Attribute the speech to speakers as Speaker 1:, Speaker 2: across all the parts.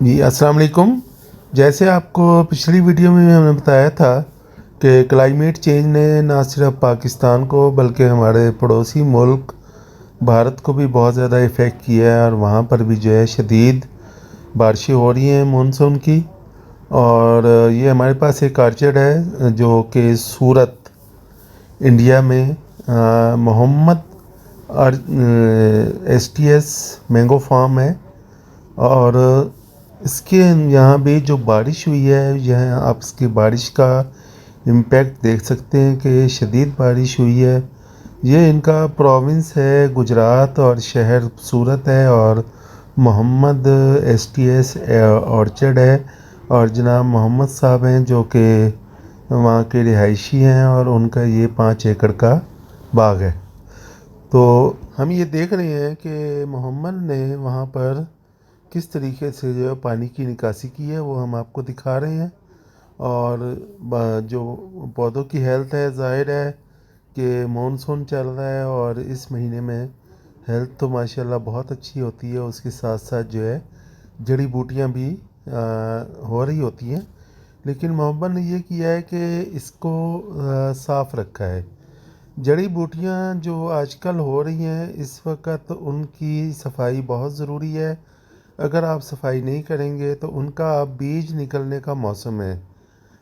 Speaker 1: जी, अस्सलाम वालेकुम। जैसे आपको पिछली वीडियो में हमने बताया था कि क्लाइमेट चेंज ने ना सिर्फ पाकिस्तान को बल्कि हमारे पड़ोसी मुल्क भारत को भी बहुत ज़्यादा इफ़ेक्ट किया है और वहाँ पर भी जो है शदीद बारिशें हो रही हैं मानसून की। और ये हमारे पास एक आर्चर्ड है जो कि सूरत इंडिया में मोहम्मद STS मैंगो फार्म है। और इसके यहाँ भी जो बारिश हुई है, यह आप इसकी बारिश का इम्पैक्ट देख सकते हैं कि शदीद बारिश हुई है। ये इनका प्रोविंस है गुजरात और शहर सूरत है और मोहम्मद STS ऑर्चर्ड है। और जनाब मोहम्मद साहब हैं जो कि वहाँ के रिहायशी हैं और उनका ये 5 एकड़ का बाग है। तो हम ये देख रहे हैं कि मोहम्मद ने वहाँ पर किस तरीके से जो है पानी की निकासी की है, वो हम आपको दिखा रहे हैं। और जो पौधों की हेल्थ है, ज़ाहिर है कि मानसून चल रहा है और इस महीने में हेल्थ तो माशाल्लाह बहुत अच्छी होती है। उसके साथ साथ जो है जड़ी बूटियाँ भी हो रही होती हैं। लेकिन मोहम्मद ने ये किया है कि इसको साफ़ रखा है। जड़ी बूटियाँ जो आजकल हो रही हैं इस वक्त, उनकी सफाई बहुत ज़रूरी है। अगर आप सफाई नहीं करेंगे तो उनका बीज निकलने का मौसम है।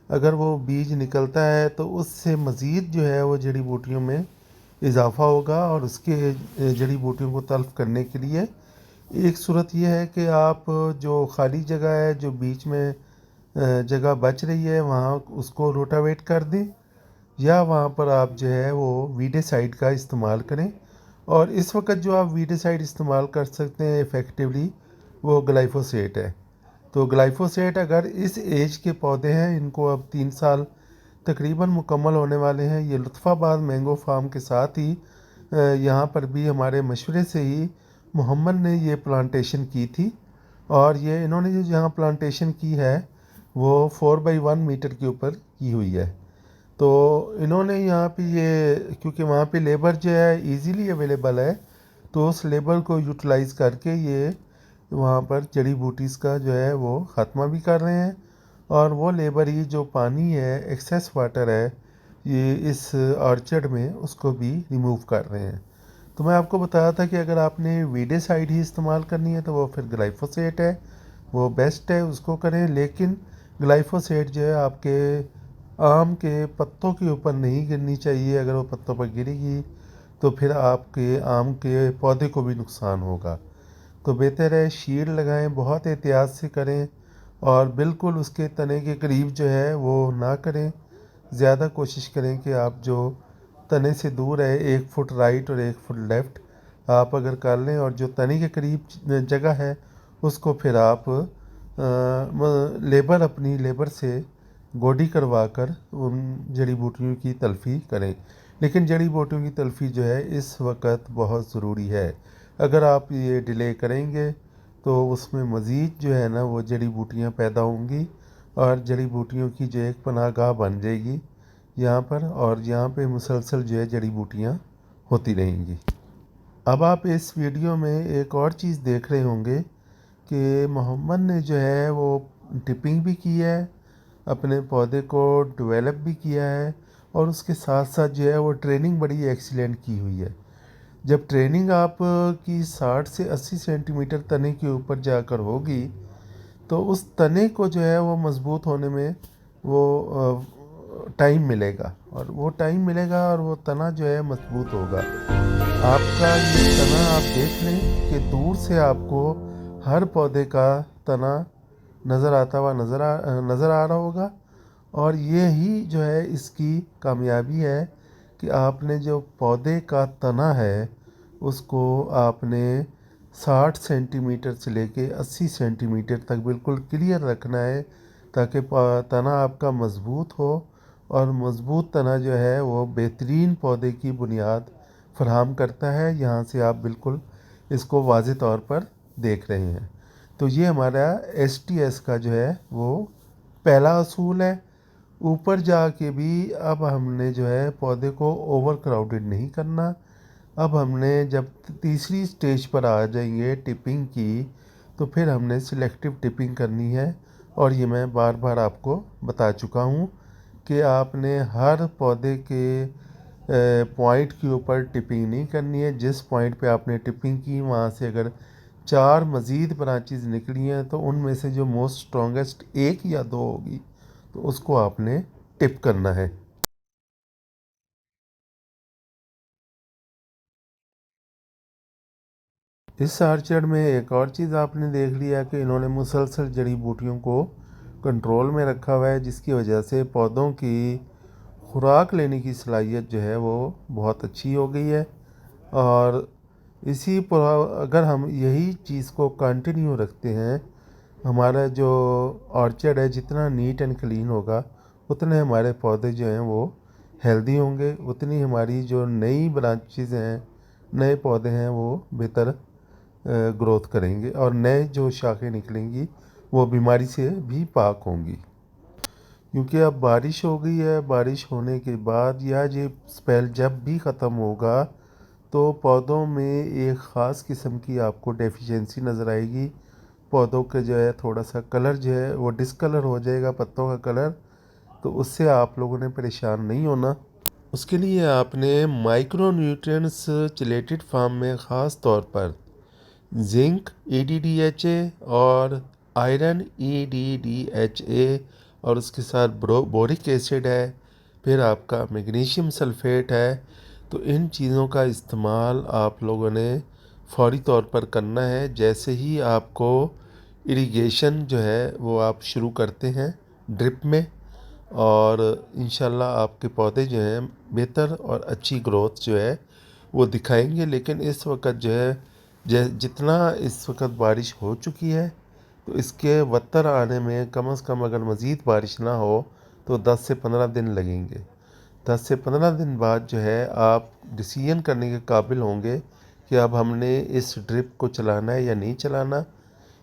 Speaker 1: अगर वो बीज निकलता है तो उससे मज़ीद जो है वो जड़ी बूटियों में इजाफ़ा होगा। और उसके जड़ी बूटियों को तल्फ़ करने के लिए एक सूरत यह है कि आप जो खाली जगह है, जो बीच में जगह बच रही है, वहाँ उसको रोटावेट कर दें या वहाँ पर आप जो है वो वीडेसाइड का इस्तेमाल करें। और इस वक्त जो आप वीडेसाइड इस्तेमाल कर सकते हैं इफ़ेक्टिवली, वो ग्लाइफोसेट है। तो ग्लाइफोसेट अगर इस एज के पौधे हैं, इनको अब 3 साल तकरीबन मुकम्मल होने वाले हैं। ये लुत्फ़ाबाद मैंगो फार्म के साथ ही यहाँ पर भी हमारे मशवरे से ही मोहम्मद ने ये प्लांटेशन की थी। और ये इन्होंने जो जहाँ प्लांटेशन की है वो 4x1 मीटर के ऊपर की हुई है। तो इन्होंने यहाँ पे ये, क्योंकि वहाँ पे लेबर जो है इजीली अवेलेबल है, तो उस लेबर को यूटिलाइज़ करके ये वहाँ पर जड़ी बूटीज़ का जो है वो ख़त्मा भी कर रहे हैं। और वो लेबर ही जो पानी है, एक्सेस वाटर है, ये इस ऑर्चर्ड में उसको भी रिमूव कर रहे हैं। तो मैं आपको बताया था कि अगर आपने वीडेसाइड ही इस्तेमाल करनी है तो वो फिर ग्लाइफोसेट है, वो बेस्ट है, उसको करें। लेकिन ग्लाइफोसेट जो है आपके आम के पत्तों के ऊपर नहीं गिरनी चाहिए। अगर वो पत्तों पर गिरेगी तो फिर आपके आम के पौधे को भी नुकसान होगा। तो बेहतर है शील्ड लगाएं, बहुत एहतियात से करें और बिल्कुल उसके तने के करीब जो है वो ना करें। ज़्यादा कोशिश करें कि आप जो तने से दूर है, 1 फुट राइट और 1 फुट लेफ़्ट आप अगर कर लें और जो तने के करीब जगह है उसको फिर आप लेबर, अपनी लेबर से गोडी करवा कर उन जड़ी बूटियों की तलफ़ी करें। लेकिन जड़ी बूटियों की तलफ़ी जो है इस वक्त बहुत ज़रूरी है। अगर आप ये डिले करेंगे तो उसमें मज़ीद जो है ना वो जड़ी बूटियाँ पैदा होंगी और जड़ी बूटियों की जो एक पनाहगाह बन जाएगी यहाँ पर, और यहाँ पे मुसलसल जो है जड़ी बूटियाँ होती रहेंगी। अब आप इस वीडियो में एक और चीज़ देख रहे होंगे कि मोहम्मद ने जो है वो टिपिंग भी की है, अपने पौधे को डेवलप भी किया है और उसके साथ साथ जो है वो ट्रेनिंग बड़ी एक्सीलेंट की हुई है। जब ट्रेनिंग आप की 60 से 80 सेंटीमीटर तने के ऊपर जाकर होगी तो उस तने को जो है वो मज़बूत होने में वो टाइम मिलेगा, और वो टाइम मिलेगा और वो तना जो है मजबूत होगा। आपका ये तना आप देख लें कि दूर से आपको हर पौधे का तना नज़र आता हुआ नज़र आ रहा होगा। और ये ही जो है इसकी कामयाबी है कि आपने जो पौधे का तना है उसको आपने 60 सेंटीमीटर से लेके 80 सेंटीमीटर तक बिल्कुल क्लियर रखना है, ताकि तना आपका मज़बूत हो। और मज़बूत तना जो है वो बेहतरीन पौधे की बुनियाद फराहम करता है। यहाँ से आप बिल्कुल इसको वाज़े तौर पर देख रहे हैं। तो ये हमारा STS का जो है वो पहला असूल है। ऊपर जाके भी अब हमने जो है पौधे को ओवर क्राउडेड नहीं करना। अब हमने जब तीसरी स्टेज पर आ जाएंगे टिपिंग की, तो फिर हमने सिलेक्टिव टिपिंग करनी है। और ये मैं बार बार आपको बता चुका हूँ कि आपने हर पौधे के पॉइंट के ऊपर टिपिंग नहीं करनी है। जिस पॉइंट पे आपने टिपिंग की वहाँ से अगर 4 मज़ीद ब्रांचेस निकली हैं तो उनमें से जो मोस्ट स्ट्रॉन्गेस्ट 1 या 2 होगी तो उसको आपने टिप करना है। इस आर्चर्ड में एक और चीज़ आपने देख लिया कि इन्होंने मुसलसल जड़ी बूटियों को कंट्रोल में रखा हुआ है, जिसकी वजह से पौधों की खुराक लेने की सलाहियत जो है वो बहुत अच्छी हो गई है। और इसी पर अगर हम यही चीज़ को कंटिन्यू रखते हैं, हमारा जो ऑर्चर्ड है जितना नीट एंड क्लीन होगा उतने हमारे पौधे जो हैं वो हेल्दी होंगे, उतनी हमारी जो नई ब्रांचेस हैं, नए पौधे हैं वो बेहतर ग्रोथ करेंगे और नए जो शाखें निकलेंगी वो बीमारी से भी पाक होंगी। क्योंकि अब बारिश हो गई है, बारिश होने के बाद या ये स्पेल जब भी ख़त्म होगा तो पौधों में एक ख़ास किस्म की आपको डेफिशिएंसी नज़र आएगी। पौधों के जो है थोड़ा सा कलर जो है वो डिसकलर हो जाएगा, पत्तों का कलर। तो उससे आप लोगों ने परेशान नहीं होना। उसके लिए आपने माइक्रो न्यूट्रिएंट्स चिलेटेड फार्म में ख़ास तौर पर जिंक EDDHA और आयरन EDDHA और उसके साथ बोरिक एसिड है, फिर आपका मैग्नीशियम सल्फेट है। तो इन चीज़ों का इस्तेमाल आप लोगों ने फौरी तौर पर करना है जैसे ही आपको इरिगेशन जो है वो आप शुरू करते हैं ड्रिप में। और इंशाल्लाह आपके पौधे जो हैं बेहतर और अच्छी ग्रोथ जो है वो दिखाएंगे। लेकिन इस वक्त जो है जितना इस वक्त बारिश हो चुकी है तो इसके बदतर आने में कम से कम अगर मज़ीद बारिश ना हो तो 10 से 15 दिन लगेंगे। 10 से 15 दिन बाद जो है आप डिसीजन करने के काबिल होंगे कि अब हमने इस ड्रिप को चलाना है या नहीं चलाना।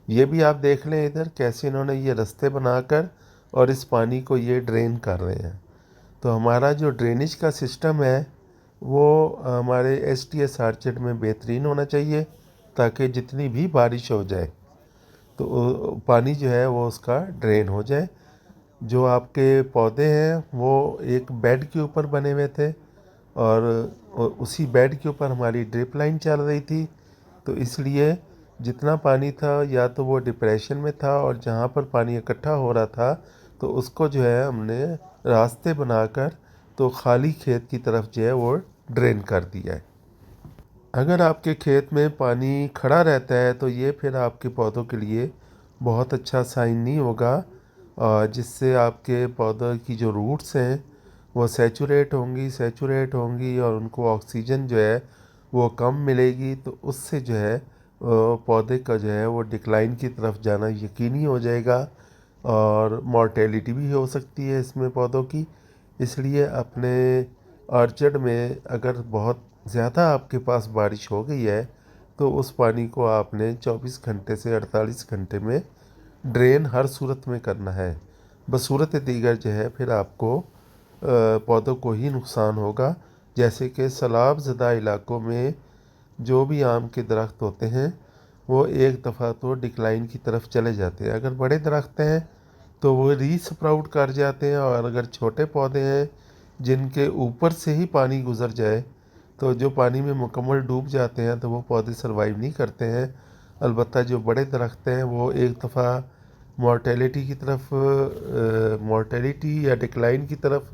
Speaker 1: ये भी आप देख लें इधर कैसे इन्होंने ये रास्ते बनाकर और इस पानी को ये ड्रेन कर रहे हैं। तो हमारा जो ड्रेनेज का सिस्टम है वो हमारे STS आर्चर्ड में बेहतरीन होना चाहिए ताकि जितनी भी बारिश हो जाए तो पानी जो है वो उसका ड्रेन हो जाए। जो आपके पौधे हैं वो एक बेड के ऊपर बने हुए थे और उसी बेड के ऊपर हमारी ड्रिप लाइन चल रही थी। तो इसलिए जितना पानी था या तो वो डिप्रेशन में था और जहाँ पर पानी इकट्ठा हो रहा था तो उसको जो है हमने रास्ते बनाकर तो खाली खेत की तरफ जो है वो ड्रेन कर दिया है। अगर आपके खेत में पानी खड़ा रहता है तो ये फिर आपके पौधों के लिए बहुत अच्छा साइन नहीं होगा, और जिससे आपके पौधों की जो रूट्स हैं वो सेचूरेट होंगी और उनको ऑक्सीजन जो है वो कम मिलेगी। तो उससे जो है पौधे का जो है वो डिक्लाइन की तरफ जाना यकीनी हो जाएगा और मॉर्टेलिटी भी हो सकती है इसमें पौधों की। इसलिए अपने ऑर्चर्ड में अगर बहुत ज़्यादा आपके पास बारिश हो गई है तो उस पानी को आपने 24 घंटे से 48 घंटे में ड्रेन हर सूरत में करना है। बसूरत दीगर जो है फिर आपको पौधों को ही नुकसान होगा। जैसे कि सैलाब ज़दा इलाकों में जो भी आम के दरख्त होते हैं वो एक दफ़ा तो डिक्लाइन की तरफ चले जाते हैं। अगर बड़े दरख्त हैं तो वो रीस्प्राउट कर जाते हैं, और अगर छोटे पौधे हैं जिनके ऊपर से ही पानी गुज़र जाए तो जो पानी में मुकम्मल डूब जाते हैं तो वो पौधे सर्वाइव नहीं करते हैं। अलबत्ता जो बड़े दरख्त हैं वो एक दफ़ा मॉर्टेलिटी या डिक्लाइन की तरफ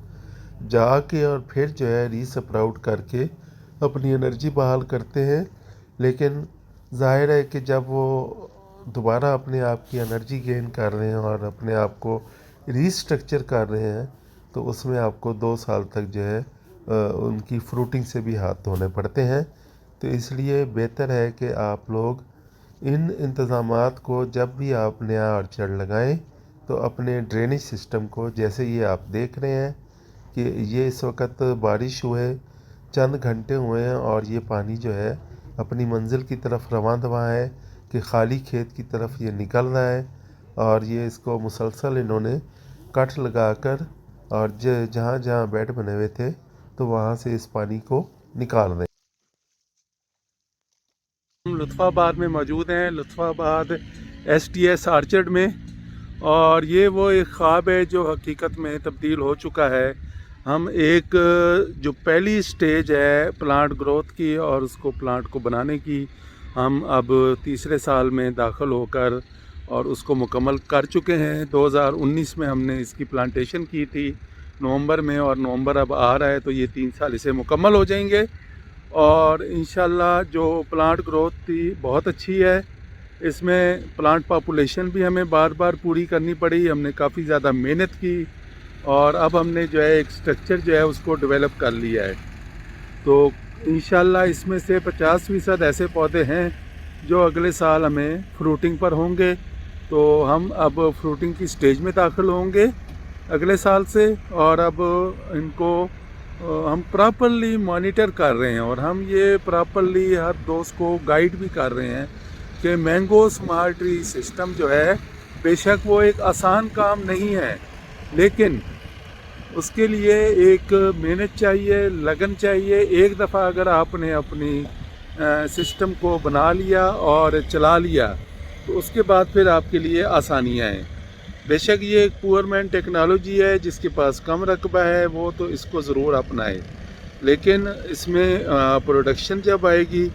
Speaker 1: जाके और फिर जो है रीस्प्राउट करके अपनी एनर्जी बहाल करते हैं। लेकिन जाहिर है कि जब वो दोबारा अपने आप की एनर्जी गेन कर रहे हैं और अपने आप को रीस्ट्रक्चर कर रहे हैं तो उसमें आपको 2 साल तक जो है उनकी फ्रूटिंग से भी हाथ धोने पड़ते हैं। तो इसलिए बेहतर है कि आप लोग इन इंतज़ामात को जब भी आप नया ऑर्चर्ड लगाएं तो अपने ड्रेनेज सिस्टम को, जैसे ये आप देख रहे हैं कि ये इस वक्त बारिश हुए चंद घंटे हुए हैं और ये पानी जो है अपनी मंजिल की तरफ रवां दवा है कि खाली खेत की तरफ ये निकल रहा है। और ये इसको मुसलसल इन्होंने कट लगाकर और जहाँ जहाँ बेड बने हुए थे तो वहाँ से इस पानी को निकाल रहे हैं।
Speaker 2: हम लुत्फ़ाबाद में मौजूद हैं। लुत्फ़ाबाद
Speaker 1: STS आर्चर्ड में। और ये वो एक ख्वाब है जो हकीकत में तब्दील हो चुका है। हम एक जो पहली स्टेज है प्लांट ग्रोथ की और उसको प्लांट को बनाने की, हम अब तीसरे साल में दाखिल होकर और उसको मुकम्मल कर चुके हैं। 2019 में हमने इसकी प्लांटेशन की थी नवंबर में, और नवंबर अब आ रहा है तो ये 3 साल इसे मुकम्मल हो जाएंगे। और इंशाल्लाह जो प्लांट ग्रोथ थी बहुत अच्छी है। इसमें प्लांट पॉपुलेशन भी हमें बार बार पूरी करनी पड़ी, हमने काफ़ी ज़्यादा मेहनत की और अब हमने जो है एक स्ट्रक्चर जो है उसको डेवलप कर लिया है। तो इंशाल्लाह इसमें से 50% ऐसे पौधे हैं जो अगले साल हमें फ्रूटिंग पर होंगे। तो हम अब फ्रूटिंग की स्टेज में दाखिल होंगे अगले साल से, और अब इनको हम प्रॉपरली मॉनिटर कर रहे हैं और हम ये प्रॉपरली हर दोस्त को गाइड भी कर रहे हैं कि मैंगो स्मार्ट ट्री सिस्टम जो है, बेशक वो एक आसान काम नहीं है, लेकिन उसके लिए एक मेहनत चाहिए, लगन चाहिए। एक दफ़ा अगर आपने अपनी सिस्टम को बना लिया और चला लिया तो उसके बाद फिर आपके लिए आसानियाँ हैं। बेशक ये एक पुअर मैन टेक्नोलॉजी है, जिसके पास कम रकबा है वो तो इसको ज़रूर अपनाए, लेकिन इसमें प्रोडक्शन जब आएगी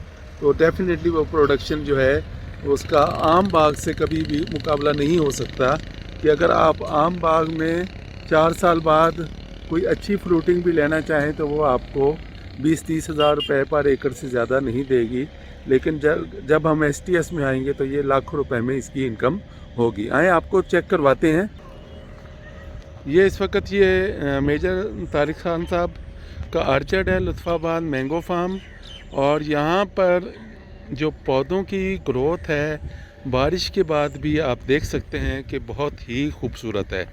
Speaker 1: तो डेफिनेटली वो प्रोडक्शन जो है उसका आम बाग से कभी भी मुकाबला नहीं हो सकता। कि अगर आप आम बाग में 4 साल बाद कोई अच्छी फ्रूटिंग भी लेना चाहें तो वो आपको 20-30 हज़ार रुपये पर एकड़ से ज़्यादा नहीं देगी, लेकिन जब हम STS में आएंगे तो ये लाखों रुपए में इसकी इनकम होगी। आए आपको चेक करवाते हैं। ये इस वक्त ये मेजर तारिक खान साहब का आर्चर्ड है, लुत्फ़ाबाद मैंगो फार्म। और यहाँ पर जो पौधों की ग्रोथ है बारिश के बाद भी आप देख सकते हैं कि बहुत ही खूबसूरत है।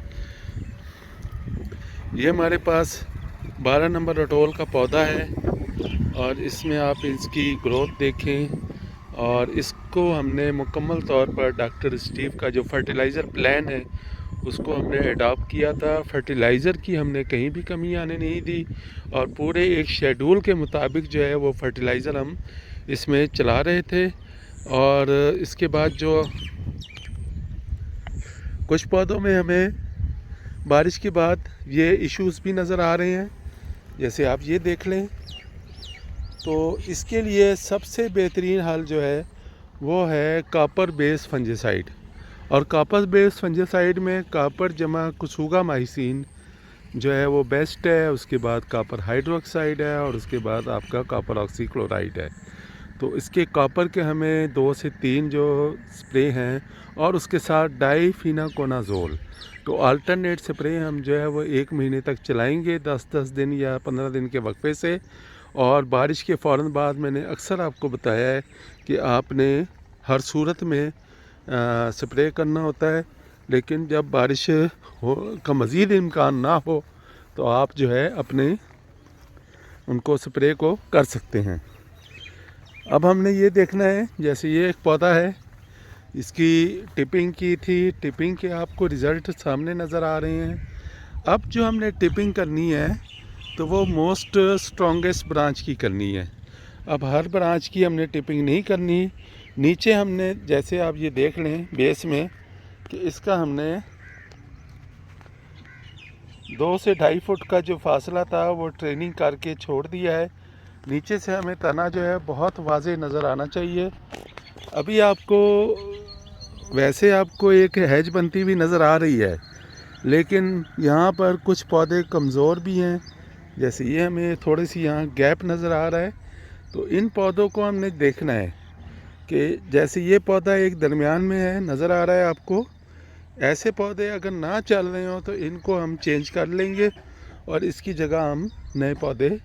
Speaker 1: ये हमारे पास 12 नंबर रटोल का पौधा है और इसमें आप इसकी ग्रोथ देखें। और इसको हमने मुकम्मल तौर पर डॉक्टर स्टीव का जो फर्टिलाइज़र प्लान है उसको हमने अडॉप्ट किया था। फर्टिलाइज़र की हमने कहीं भी कमी आने नहीं दी और पूरे एक शेड्यूल के मुताबिक जो है वो फर्टिलाइज़र हम इसमें चला रहे थे। और इसके बाद जो कुछ पौधों में हमें बारिश के बाद ये इश्यूज़ भी नज़र आ रहे हैं, जैसे आप ये देख लें। तो इसके लिए सबसे बेहतरीन हल जो है वो है कॉपर बेस फंजीसाइड। और कॉपर बेस फंजीसाइड में कॉपर जमा कुसूगा माइसिन जो है वो बेस्ट है, उसके बाद कॉपर हाइड्रोक्साइड है और उसके बाद आपका कॉपर ऑक्सीक्लोराइड है। तो इसके कॉपर के हमें 2 से 3 जो स्प्रे हैं और उसके साथ डाईफिनाकोनाजोल। तो अल्टरनेट स्प्रे हम जो है वो 1 महीने तक चलाएंगे, 10-10 दिन या 15 दिन के वक्फे से। और बारिश के फ़ौरन बाद मैंने अक्सर आपको बताया है कि आपने हर सूरत में स्प्रे करना होता है, लेकिन जब बारिश का मज़ीद इम्कान ना हो तो आप जो है अपने उनको स्प्रे को कर सकते हैं। अब हमने ये देखना है, जैसे ये एक पौधा है, इसकी टिपिंग की थी, टिपिंग के आपको रिज़ल्ट सामने नज़र आ रहे हैं। अब जो हमने टिपिंग करनी है तो वो मोस्ट स्ट्रॉन्गेस्ट ब्रांच की करनी है। अब हर ब्रांच की हमने टिपिंग नहीं करनी। नीचे हमने, जैसे आप ये देख लें बेस में, कि इसका हमने 2 से 2.5 फुट का जो फासला था वो ट्रेनिंग करके छोड़ दिया है। नीचे से हमें तना जो है बहुत वाज़ेह नज़र आना चाहिए। अभी आपको वैसे आपको एक हैज बनती हुई नज़र आ रही है, लेकिन यहाँ पर कुछ पौधे कमज़ोर भी हैं, जैसे ये हमें थोड़ी सी यहाँ गैप नज़र आ रहा है। तो इन पौधों को हमने देखना है कि जैसे ये पौधा एक दरमियान में है, नज़र आ रहा है आपको। ऐसे पौधे अगर ना चल रहे हो तो इनको हम चेंज कर लेंगे और इसकी जगह हम नए पौधे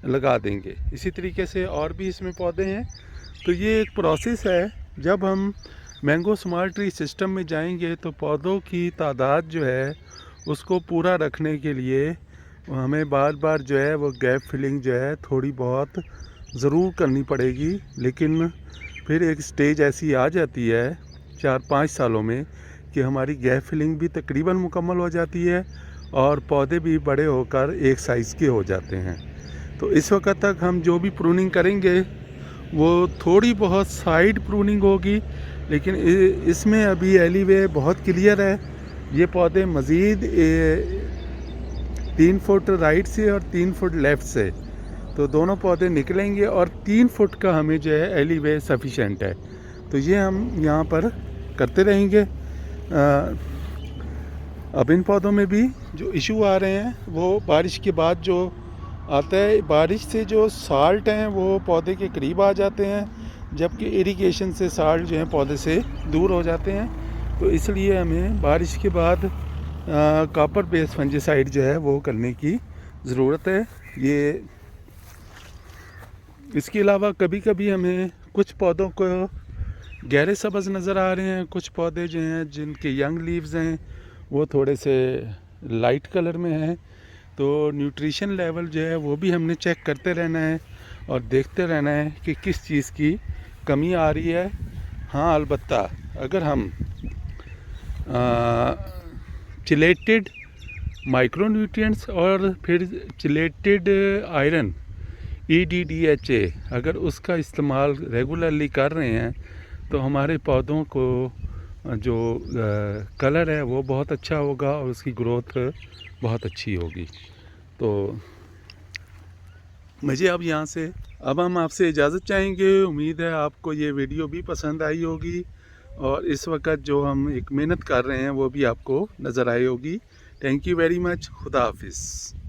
Speaker 1: लगा देंगे। इसी तरीके से और भी इसमें पौधे हैं। तो ये एक प्रोसेस है। जब हम मैंगो स्मार्ट ट्री सिस्टम में जाएंगे तो पौधों की तादाद जो है उसको पूरा रखने के लिए हमें बार बार जो है वो गैप फिलिंग जो है थोड़ी बहुत ज़रूर करनी पड़ेगी। लेकिन फिर एक स्टेज ऐसी आ जाती है 4-5 सालों में कि हमारी गैप फिलिंग भी तकरीबन मुकम्मल हो जाती है और पौधे भी बड़े होकर एक साइज़ के हो जाते हैं। तो इस वक्त तक हम जो भी प्रूनिंग करेंगे वो थोड़ी बहुत साइड प्रूनिंग होगी, लेकिन इसमें अभी एलीवे बहुत क्लियर है। ये पौधे मज़ीद 3 फुट राइट से और 3 फुट लेफ़्ट से, तो दोनों पौधे निकलेंगे और 3 फुट का हमें जो है एलीवे सफिशेंट है। तो ये हम यहाँ पर करते रहेंगे। अब इन पौधों में भी जो इशू आ रहे हैं वो बारिश के बाद जो आता है, बारिश से जो साल्ट हैं वो पौधे के करीब आ जाते हैं, जबकि इरिगेशन से साल्ट जो है पौधे से दूर हो जाते हैं। तो इसलिए हमें बारिश के बाद कॉपर बेस फंजीसाइड जो है वो करने की ज़रूरत है। ये इसके अलावा कभी कभी हमें कुछ पौधों को गहरे सब्ज़ नज़र आ रहे हैं, कुछ पौधे जो हैं जिनके यंग लीव्स हैं वो थोड़े से लाइट कलर में हैं। तो न्यूट्रिशन लेवल जो है वो भी हमने चेक करते रहना है और देखते रहना है कि किस चीज़ की कमी आ रही है। हाँ, अलबत्ता अगर हम चिलेटेड माइक्रोन्यूट्रिएंट्स और फिर चिलेटेड आयरन EDDHA अगर उसका इस्तेमाल रेगुलरली कर रहे हैं तो हमारे पौधों को जो कलर है वो बहुत अच्छा होगा और उसकी ग्रोथ बहुत अच्छी होगी। तो मुझे अब हम आपसे इजाज़त चाहेंगे। उम्मीद है आपको ये वीडियो भी पसंद आई होगी और इस वक्त जो हम एक मेहनत कर रहे हैं वो भी आपको नज़र आई होगी। Thank you very much. खुदा हाफिज़।